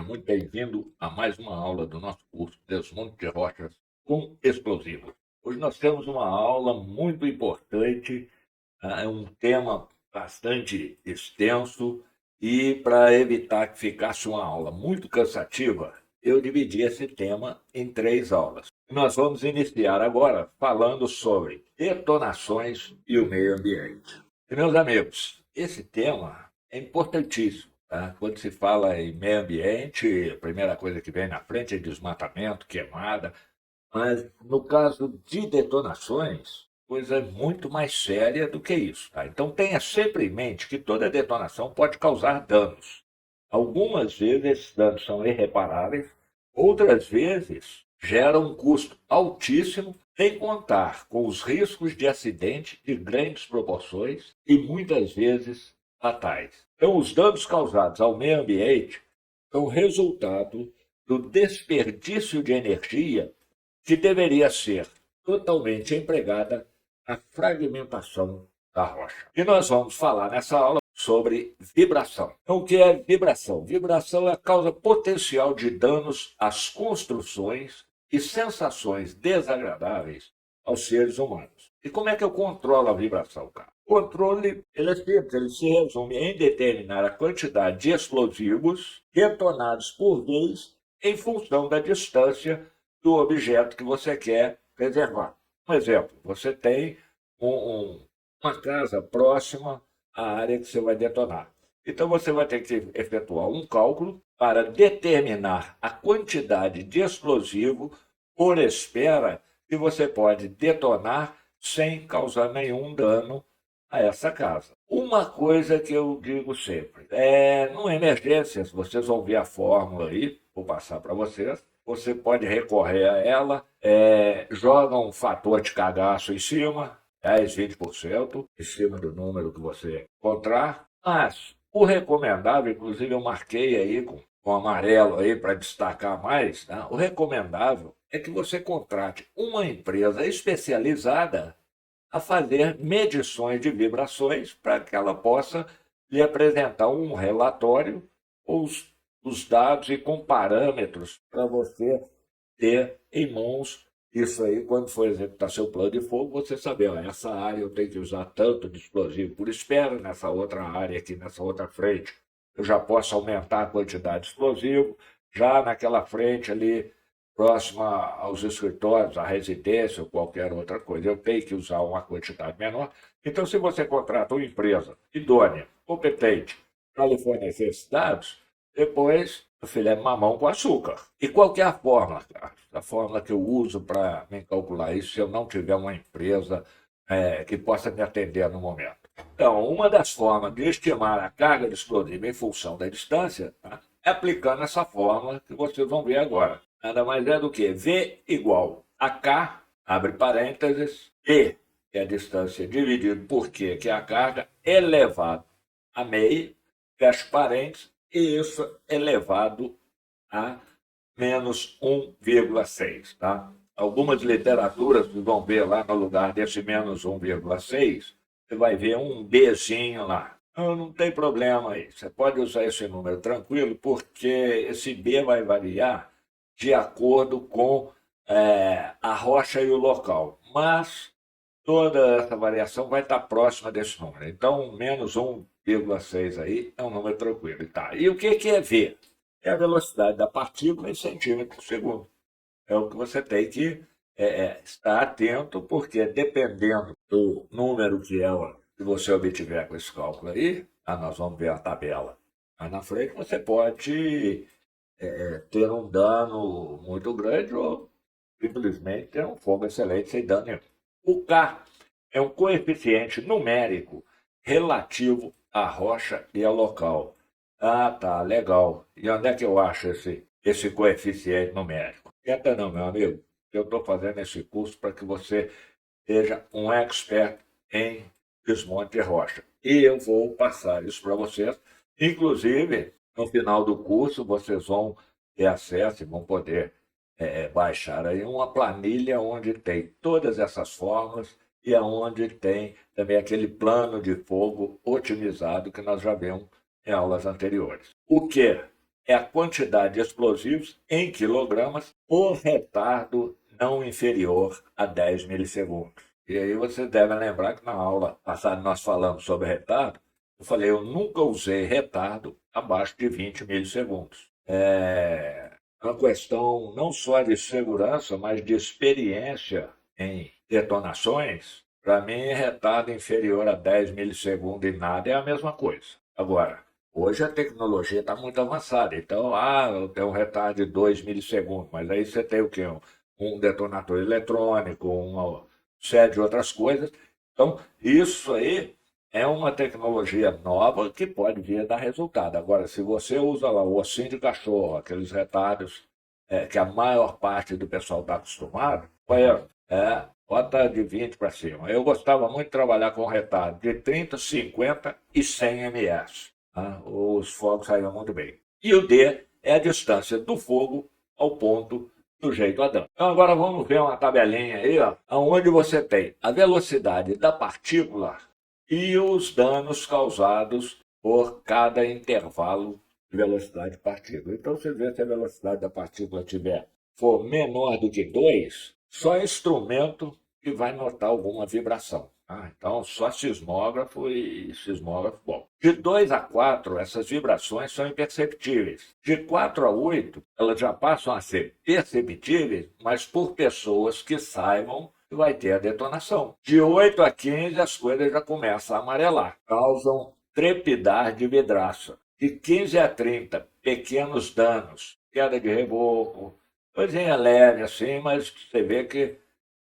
Muito bem-vindo a mais uma aula do nosso curso Desmonte de Rochas com Explosivos. Hoje nós temos uma aula muito importante, é um tema bastante extenso e para evitar que ficasse uma aula muito cansativa, eu dividi esse tema em 3 aulas. Nós vamos iniciar agora falando sobre detonações e o meio ambiente. E, meus amigos, esse tema é importantíssimo. Tá? Quando se fala em meio ambiente, a primeira coisa que vem na frente é desmatamento, queimada, mas no caso de detonações, coisa é muito mais séria do que isso. Tá? Então tenha sempre em mente que toda detonação pode causar danos. Algumas vezes esses danos são irreparáveis, outras vezes geram um custo altíssimo, sem contar com os riscos de acidente de grandes proporções e muitas vezes fatais. Então, os danos causados ao meio ambiente são resultado do desperdício de energia que deveria ser totalmente empregada na fragmentação da rocha. E nós vamos falar nessa aula sobre vibração. Então, o que é vibração? Vibração é a causa potencial de danos às construções e sensações desagradáveis aos seres humanos. E como é que eu controlo a vibração, cara? O controle ele é simples, ele se resume em determinar a quantidade de explosivos detonados por vez em função da distância do objeto que você quer preservar. Um exemplo, você tem uma casa próxima à área que você vai detonar. Então você vai ter que efetuar um cálculo para determinar a quantidade de explosivo por espera que você pode detonar sem causar nenhum dano a essa casa. Uma coisa que eu digo sempre, numa emergência, se vocês vão ver a fórmula aí, vou passar para vocês, você pode recorrer a ela, joga um fator de cagaço em cima, 10, 20%, em cima do número que você encontrar, mas o recomendável, inclusive eu marquei aí com amarelo aí para destacar mais, tá? O recomendável é que você contrate uma empresa especializada a fazer medições de vibrações para que ela possa lhe apresentar um relatório com os dados e com parâmetros para você ter em mãos isso aí, quando for executar seu plano de fogo, você saber, ó, essa área eu tenho que usar tanto de explosivo por espera, nessa outra área aqui, nessa outra frente, eu já posso aumentar a quantidade de explosivo, já naquela frente ali, próxima aos escritórios, à residência ou qualquer outra coisa, eu tenho que usar uma quantidade menor. Então, se você contrata uma empresa idônea, competente, para lhe fornecer esses dados, depois o filé mamão com açúcar. E qual que é a fórmula, cara? A fórmula que eu uso para me calcular isso se eu não tiver uma empresa que possa me atender no momento. Então, uma das formas de estimar a carga de explosivo em função da distância, tá, é aplicando essa fórmula que vocês vão ver agora. Nada mais é do que V igual a K, abre parênteses, E, que é a distância, dividido por Q, que é a carga, elevado a meio, fecha parênteses, e isso elevado a menos 1,6. Tá? Algumas literaturas, vocês vão ver lá no lugar desse menos 1,6, você vai ver um Bzinho lá. Não tem problema aí. Você pode usar esse número tranquilo, porque esse B vai variar de acordo com a rocha e o local. Mas toda essa variação vai estar próxima desse número. Então, menos 1,6 aí é um número tranquilo. Tá. E o que é V? É a velocidade da partícula em centímetros por segundo. É o que você tem que estar atento, porque dependendo do número que você obtiver com esse cálculo aí, nós vamos ver a tabela aí na frente, você pode ter um dano muito grande ou simplesmente ter um fogo excelente sem dano nenhum. O K é um coeficiente numérico relativo à rocha e ao local. Ah, tá, legal. E onde é que eu acho esse coeficiente numérico? Tenta não, meu amigo. Eu estou fazendo esse curso para que você seja um expert em desmonte de rocha. E eu vou passar isso para vocês. Inclusive, no final do curso, vocês vão ter acesso e vão poder baixar aí uma planilha onde tem todas essas formas e aonde tem também aquele plano de fogo otimizado que nós já vimos em aulas anteriores. O que é a quantidade de explosivos em quilogramas por retardo não inferior a 10 milissegundos. E aí você deve lembrar que na aula passada nós falamos sobre retardo. Eu falei, eu nunca usei retardo abaixo de 20 milissegundos. É uma questão não só de segurança, mas de experiência em detonações. Para mim, retardo inferior a 10 milissegundos e nada é a mesma coisa. Agora, hoje a tecnologia está muito avançada. Então, eu tenho um retardo de 2 milissegundos, mas aí você tem o quê? Um detonator eletrônico, uma série de outras coisas. Então, isso aí é uma tecnologia nova que pode vir a dar resultado. Agora, se você usa lá o ossinho de cachorro, aqueles retardos que a maior parte do pessoal está acostumado, bota de 20 para cima. Eu gostava muito de trabalhar com retardo de 30, 50 e 100 ms. Tá? Os fogos saíam muito bem. E o D é a distância do fogo ao ponto do jeito Adão. Então agora vamos ver uma tabelinha aí, ó, onde você tem a velocidade da partícula e os danos causados por cada intervalo de velocidade de partícula. Então, você vê se a velocidade da partícula for menor do que 2, só instrumento que vai notar alguma vibração. Então, só sismógrafo e sismógrafo bom. De 2 a 4, essas vibrações são imperceptíveis. De 4 a 8, elas já passam a ser perceptíveis, mas por pessoas que saibam que vai ter a detonação. De 8 a 15, as coisas já começam a amarelar. Causam trepidar de vidraça. De 15 a 30, pequenos danos. Queda de reboco, coisinha leve assim, mas você vê que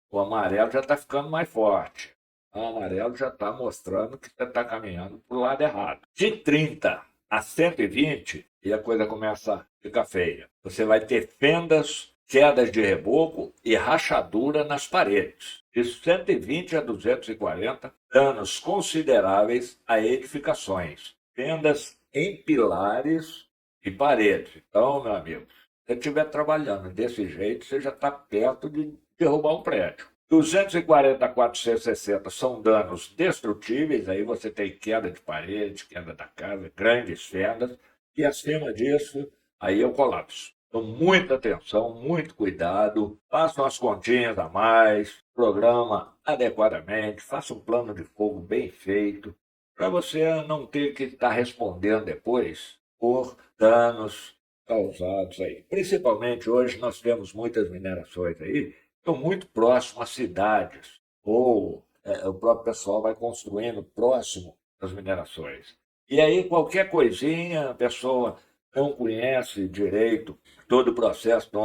o amarelo já está ficando mais forte. O amarelo já está mostrando que você está caminhando para o lado errado. De 30 a 120, e a coisa começa a ficar feia. Você vai ter fendas, quedas de reboco e rachadura nas paredes. De 120 a 240, danos consideráveis a edificações. Fendas em pilares e paredes. Então, meu amigo, se você estiver trabalhando desse jeito, você já está perto de derrubar um prédio. 240 a 460 são danos destrutíveis, aí você tem queda de parede, queda da casa, grandes fendas, e acima disso, aí é o colapso. Então, muita atenção, muito cuidado, faça umas continhas a mais, programa adequadamente, faça um plano de fogo bem feito, para você não ter que estar respondendo depois por danos causados aí. Principalmente hoje nós temos muitas minerações aí, estão muito próximo às cidades, ou o próprio pessoal vai construindo próximo das minerações. E aí, qualquer coisinha, a pessoa não conhece direito todo o processo de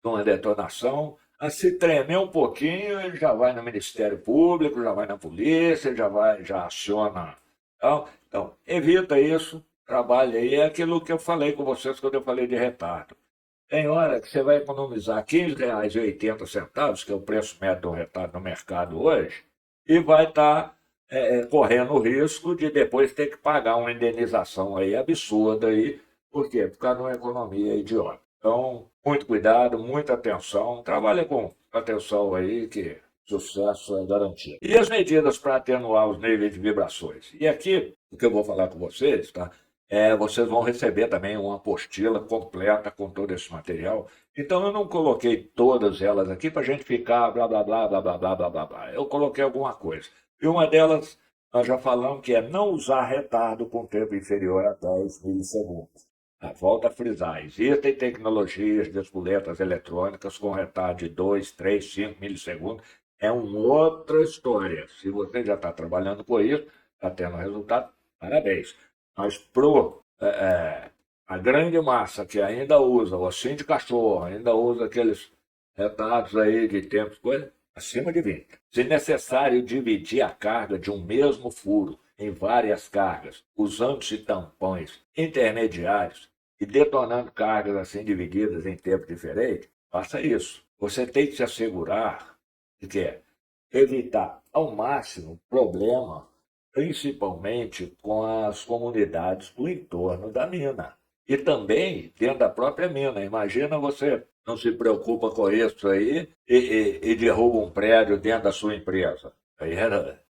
uma detonação, a se tremer um pouquinho, ele já vai no Ministério Público, já vai na polícia, já aciona. Então, evita isso, trabalha aí. É aquilo que eu falei com vocês quando eu falei de retardo. Tem hora que você vai economizar R$ 15,80, que é o preço médio do retardo no mercado hoje, e vai estar correndo o risco de depois ter que pagar uma indenização aí absurda aí. Por quê? Por causa de uma economia idiota. Então, muito cuidado, muita atenção, trabalhe com atenção aí que sucesso é garantido. E as medidas para atenuar os níveis de vibrações? E aqui, o que eu vou falar com vocês, tá? Vocês vão receber também uma apostila completa com todo esse material. Então, eu não coloquei todas elas aqui para a gente ficar blá, blá, blá, blá, blá, blá, blá, blá, blá. Eu coloquei alguma coisa. E uma delas, nós já falamos que é não usar retardo com tempo inferior a 10 milissegundos. Volto a frisar, existem tecnologias de espoletas eletrônicas com retardo de 2, 3, 5 milissegundos. É uma outra história. Se você já está trabalhando com isso, está tendo resultado, parabéns. Mas a grande massa que ainda usa o ossinho de cachorro, ainda usa aqueles retardos aí de tempos, coisa, acima de 20. Se necessário, dividir a carga de um mesmo furo em várias cargas, usando-se tampões intermediários e detonando cargas assim divididas em tempo diferente, faça isso. Você tem que se assegurar de que evitar ao máximo problema, principalmente com as comunidades do entorno da mina. E também dentro da própria mina. Imagina você não se preocupa com isso aí e derruba um prédio dentro da sua empresa. Aí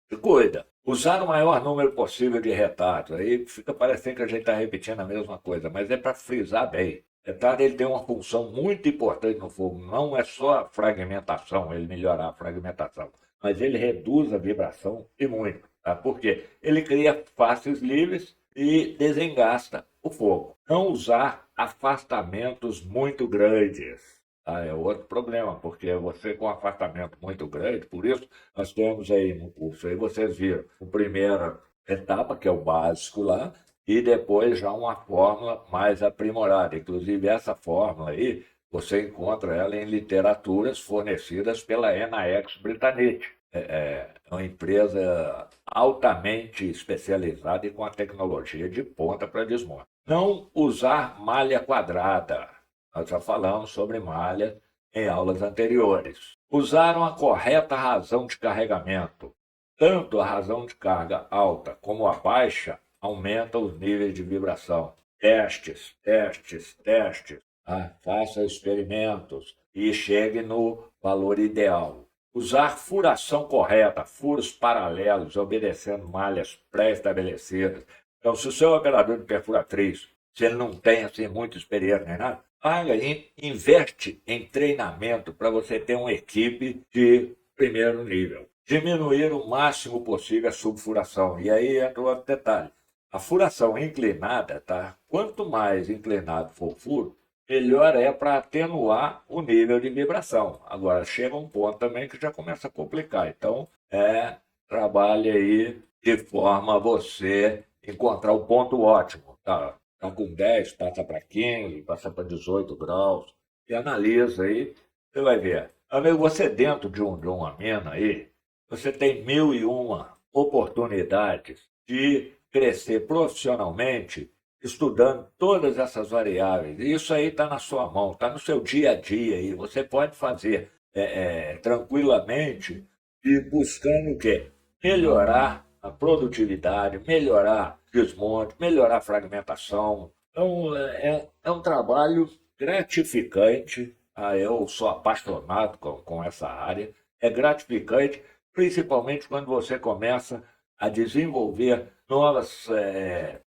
se cuida. Usar o maior número possível de retardos. Aí fica parecendo que a gente está repetindo a mesma coisa, mas é para frisar bem. O retardo ele tem uma função muito importante no fogo. Não é só a fragmentação, ele melhorar a fragmentação, mas ele reduz a vibração e muito. Tá? Por quê? Ele cria faces livres e desengasta o fogo. Não usar afastamentos muito grandes. Ah, é outro problema, porque você com afastamento muito grande, por isso nós temos aí no curso, aí vocês viram, a primeira etapa, que é o básico lá, e depois já uma fórmula mais aprimorada. Inclusive, essa fórmula aí, você encontra ela em literaturas fornecidas pela Enaex Britannic. É uma empresa altamente especializada e com a tecnologia de ponta para desmonte. Não usar malha quadrada. Nós já falamos sobre malha em aulas anteriores. Usaram a correta razão de carregamento. Tanto a razão de carga alta como a baixa aumentam os níveis de vibração. Testes, testes, testes. Ah, faça experimentos e chegue no valor ideal. Usar furação correta, furos paralelos, obedecendo malhas pré-estabelecidas. Então, se o seu operador de perfuratriz, se ele não tem assim, muita experiência nem nada, paga, investe em treinamento para você ter uma equipe de primeiro nível. Diminuir o máximo possível a subfuração. E aí entra outro detalhe. A furação inclinada, tá? Quanto mais inclinado for o furo, melhor é para atenuar o nível de vibração. Agora, chega um ponto também que já começa a complicar. Então, trabalhe aí de forma a você encontrar o ponto ótimo. Tá? Tá com 10, passa para 15, passa para 18 graus. E analisa aí, você vai ver. Amigo, você dentro de uma mina aí, você tem 1001 oportunidades de crescer profissionalmente estudando todas essas variáveis. E isso aí está na sua mão, está no seu dia a dia aí. Você pode fazer tranquilamente e buscando o quê? Melhorar a produtividade, melhorar desmonte, melhorar a fragmentação. Então, é um trabalho gratificante. Ah, eu sou apaixonado com essa área. É gratificante, principalmente quando você começa a desenvolver novas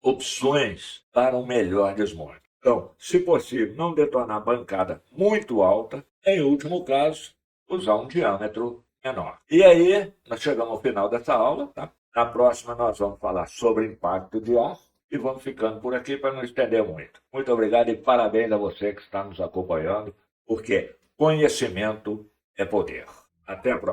opções para um melhor desmonte. Então, se possível, não detonar bancada muito alta. Em último caso, usar um diâmetro menor. E aí, nós chegamos ao final dessa aula, tá? Na próxima, nós vamos falar sobre impacto de aço e vamos ficando por aqui para não estender muito. Muito obrigado e parabéns a você que está nos acompanhando, porque conhecimento é poder. Até a próxima.